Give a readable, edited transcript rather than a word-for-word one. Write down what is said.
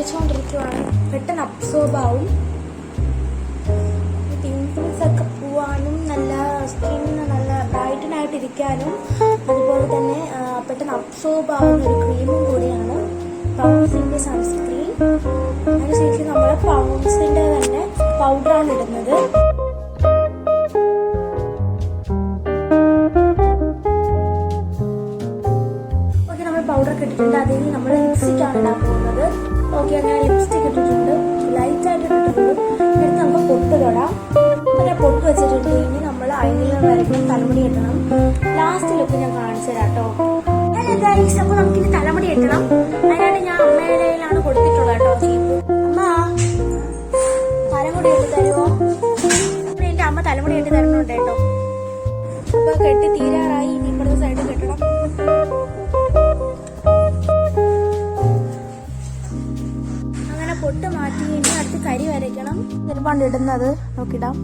തേച്ചുകൊണ്ടിരിക്കുവാണ്. പെട്ടെന്ന് അബ്സോർബ് ആവും. പിമ്പിൾസ് ഒക്കെ പോവാനും നല്ല സ്കിന്ന് നല്ല ബ്രൈറ്റനായിട്ട് ഇരിക്കാനും അതുപോലെ തന്നെ പെട്ടെന്ന് അബ്സോർബ് ആവുന്ന ഒരു ക്രീമും കൂടിയാണ് പൗൺസിന്റെ സൺസ്ക്രീൻ. അതിനുശേഷം നമ്മൾ പൗൺസിന്റെ തന്നെ പൗഡറാണ് ഇടുന്നത്. ഓക്കെ, നമ്മൾ പൗഡറൊക്കെ ഇട്ടിട്ടുണ്ട്. അതിന് നമ്മൾ ലിപ്സ്റ്റിക് ആണ് ഇടാൻ പോകുന്നത്. ഓക്കെ, അങ്ങനെ ലിപ്സ്റ്റിക് ഇട്ടിട്ടുണ്ട്, ലൈറ്റ് ആയിട്ട് ഇട്ടിട്ടുണ്ട്. എടുത്ത് നമുക്ക് പൊട്ട് തൊടാം. അങ്ങനെ പൊട്ട് വെച്ചിട്ടുണ്ട്. ഇനി നമ്മൾ ഐലൈനർ വരയ്ക്കണം, തലമുടി കെട്ടണം. ലാസ്റ്റ് ലുക്ക് ഞാൻ കാണിച്ചു തരാം കേട്ടോ. അപ്പൊ നമുക്കിനി തലമുടി കെട്ടണം. അതിനായിട്ട് ഞാൻ അമ്മയിലാണ് കൊടുത്തിട്ടുള്ളത് കേട്ടോ. അമ്മ തലമുടി കെട്ടി തരുമോ? എന്റെ അമ്മ തലമുടി കെട്ടി തരണുണ്ട് കേട്ടോ. അപ്പൊ കെട്ടി തീരാറായി. ഇനി ഇപ്പോഴത്തെ സൈഡ് കെട്ടണം. അങ്ങനെ പൊട്ട് മാറ്റി ഇനി അടുത്ത് കരി വരയ്ക്കണം. ചിലപ്പോൾ ഇടുന്നത് നോക്കിടാം.